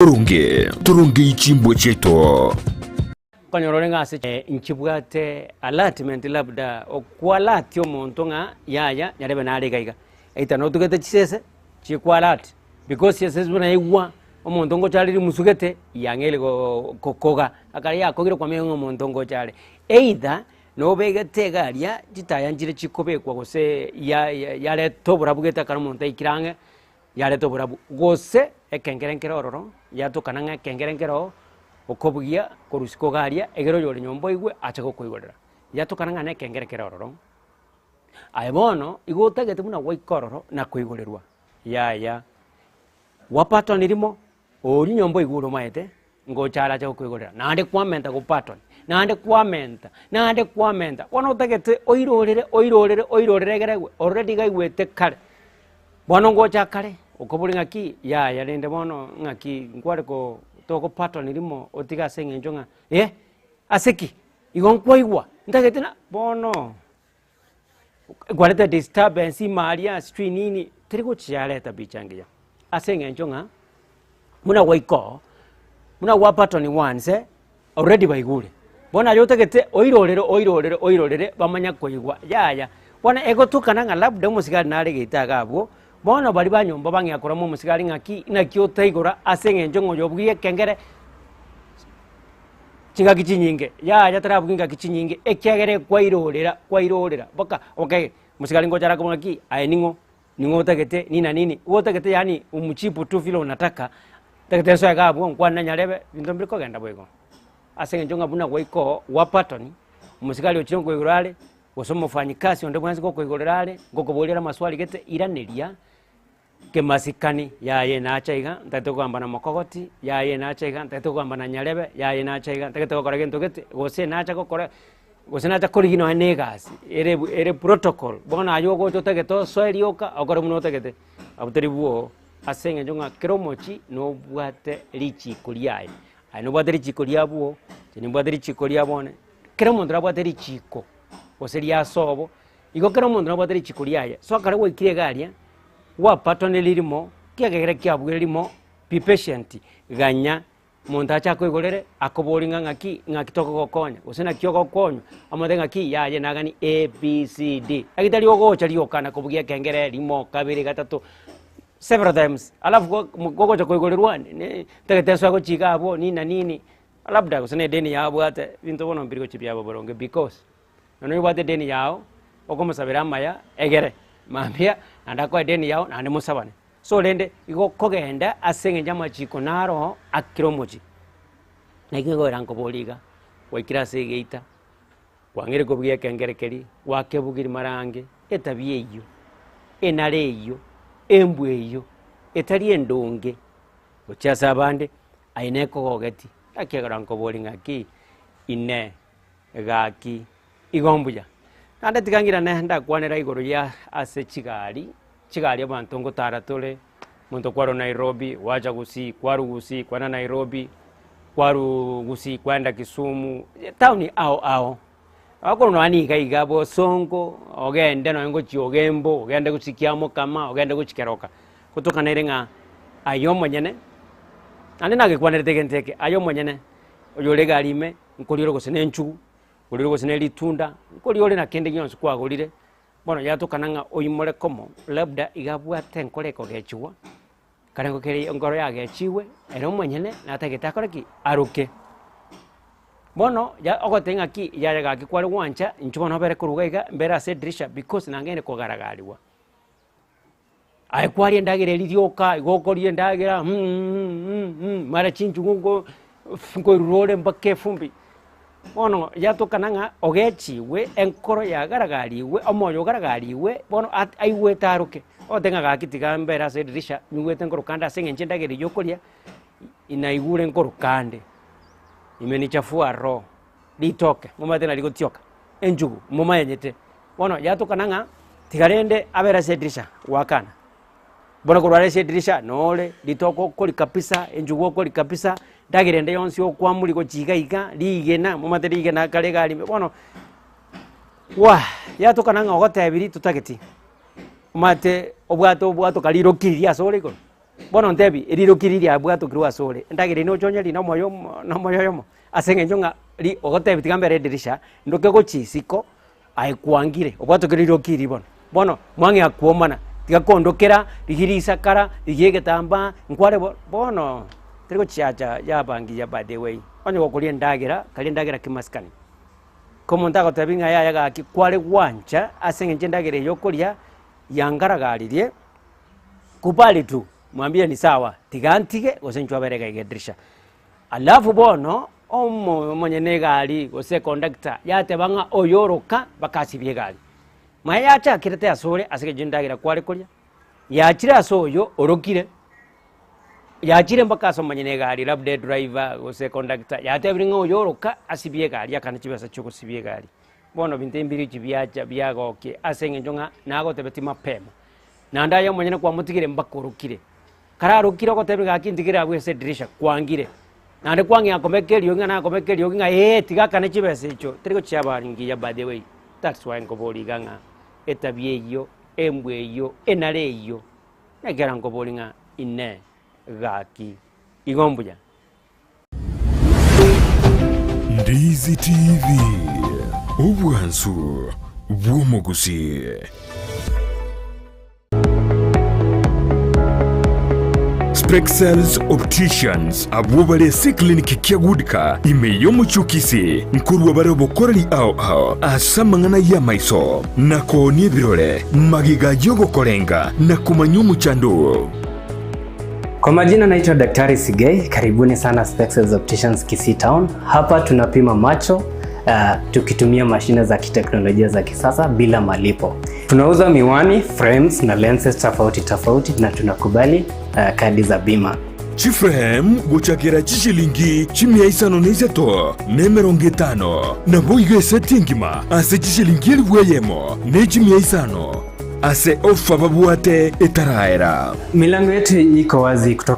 turunge ichimbo cheto kanyorore ngase nchibwate alatment labda okwalati omuntu nga yaya nyarebe nali gaiga eita no tugete chisese chikwalati because yesese buna igwa omuntu ngo chali musugete yangele kokoga akali yakogire kwa mengo omuntu ngo chali either no begete galia chitayanjire chikobekwa gose yale tobura bugeta kana omuntu ikirange yale tobura gose ekengerenkero ororo yatukana nga kengerenkero okobugia korusiko garia egero yore nyombo igwe acha kokoigorera yatukana nga nekengerekero ororo aibono igotagete buna waikororo na koigorerwa yaya wapato nirimo ori nyombo iguro maete ngochara acha koigorera nande kwamenta go pattern nande kwamenta wana utagete oirorere geregwe already gaigwete kare bono ngocha kare okoburi ngaki yaya rende bono ngaki ngware ko toko pattern irimo otiga sengenjo nga aseki igonkwaigwa ndagete na bono gwareta disturbance maria street nini trigo chialeta bichangia asengenjo nga muna waiko muna wa pattern once already baigule bona yotegete oirorere bamanya koigwa yaya bona egotukana nga labda musigari nare gitaga abo bono bari banyomba bangakora mu musigari ngaki nakyo taigora asengenjo ngoyobwiye kengere chinga kichinyinge ya tarabwinga kichinyinge ekyagere kwairorera baka okay musigari ngochara ko ngaki ainingo tagete nina nini tagete yani umuchipu tu filo unataka tagete so yagabo nkwana nyarebe bintu mbiko genda bwego asengenjo ngabuna gwaiko wa pattern musigari ochingo igorale gosomo fanyikasi onde mwanzi ko igorale ngokobolera maswali gete iraneria kemasikani yaye nachaiga ntato kwamba na makogoti yaye nachaiga ntato kwamba na nyarebe yaye nachaiga ntato gukora gento gete gose nacha gukora gose nacha korigino enegas ere protocol bona ayogo totegeto soerioka okora muno tegete abuteri buo asenge jonga keromochi no bwate richi kuliaye ai no bwate richi kuliabuo tini bwate richi kuliabone keromondra bwate richiko gose ria sobo igo keromondra bwate richi kuliaye so akare go ikire garia wa pattern lirimo kiagere kiabwirimo be patient ganya monta cha koigorere akoboringa ngaki ngakitoko gokonya usena kyogo konyo amode ngaki yaye nagani ABCD agitali ogo chali kana kubugia kengere limo kabiri gatatu several times alafu gogo cha koigorerwa ne tegeteso go chika abo nini labda usene deni yabo ate bintu bono mbiriko chipya boronge because no yobate deni yao okomusabira maya egere mambia andako deni yao nande musabane so lende igo kogenda asengenja machiko naro akiromochi nakigo ranko boliga waikira segeita wangere kobugia kengerekeri wakebugiri marange etabie iyo enare iyo embwe iyo etari endonge ochasa abande aineko gogeti akega ranko bolinga ki ine gaki igombuya ande tikangira nenda kwanera igoro ya ase chigari abantu ngotara tole muntu kwaro Nairobi wacha gusi kwana Nairobi kwaru gusi kwenda Kisumu town ao akoro no ani igabo songo ogende no ngo chiogembo ogende gusikiamo kama ogende guchikeroka kutoka nerenga ayo monyene ande nage kwanere tegenteke ayo monyene oyole galime nkoliro gusene nchu koliro gusene litunda nkoliro na kende nyonso kwagolire bono yatukananga oyimole komo labda igabwate nkoleko gechiwa kana ngokeri ngoro yage chiwe ero mwenyene natageta koreki aruke bono ya ogotenga ki yaga ki kwali wancha nchubono bere kurugaiga mbera se drisha because nangene kogaragaliwa ai kwali ndagire lirioka igokorie ndagira mara chinchungo ngorure mbake fumbi bono yatukananga ogechiwe enkoro yagaragaliwe omoyo garagaliwe bono aiwe taruke otenga gakitiga mbera se dirisha niwete nkoro kanda sengenje ndagere yokoria inaigure nkoro kande imenichafua ro litoke mumate na ligotioka enjugu mumayanyete bono yatukananga tigarende abera se dirisha wakana bono kurware se dirisha nole litoko koli kapisa enjugu koli kapisa ndagirende yonsi okwamuli go chigaiga ligena mumate ligena kale gali bono wa yatukananga ogotebiri tutageti mate obwato kaliro kiria sore ko bono ntebi iriro kiriri abwato kirwa sore ndagire no chonyeri no moyo asenge njonga ri ogotebi tigambere dirisha ndoke gocisiko aikwangire obwato kiriro kiri bono mwangi akuomana tigakondokera rigirisa kara rigegetamba nkware bono trigo chiacha yabangi ya by the way onye gokuria ndagira kali ndagira kimaskani komonta gotabinga yaga kikware gwancha asenge njendagira yokuria yangaragaririe kupali tu mwambie ni sawa tigantige gosenchwa berega igedrisha alafu bono mwenye negari gose conductor yate banga oyoroka bakasibye gari mayacha kirete asore asige jindagira kware kuria yachira asoyo orokire yachire mpaka asomanye negari labde driver gose conductor yate bringa oyoroka asibye gari akana kibasa cyoko sibye gari bono binte mbiri kibyacha byagoke asenge njonga nago tebeti mapema nanda yo mwenye kwa mutigire mbakorokire kararukire ko tebe gakindigira bwese dirisha kwangire nande kwangi akomekeri yonga na akomekeri yonga tiga kana kibese icho triko cyabaringi ya by the way that's why ngoboli ganga etabye iyo embwe iyo enare iyo nagera ngoboli nga ine gaki igombuja Ndizi TV ubwansu bw'umuguzi. Sprexels Opticians abubale clinic kyagudika imeyo muchukisi nkuru wabare bokorani ao asamangana ya maiso nako ni birole magiga yogo korenga na kumanyumu chandu. Kwa majina naitwa Daktari Sigei, karibuni sana Sprexels Opticians Kisii Town. Hapa tunapima macho tukitumia mashine za kiteknolojia za kisasa bila malipo. Tunauza miwani, frames na lenses tofauti na tunakubali kadi za bima. Chiframe guchakira chishilingi chimia isano neiseto nemeronge tano na boiga setingima ase chishilingi elweyemo ne chimia isano ase ofa babuate etaraera. Milango yetu iko wazi kutoka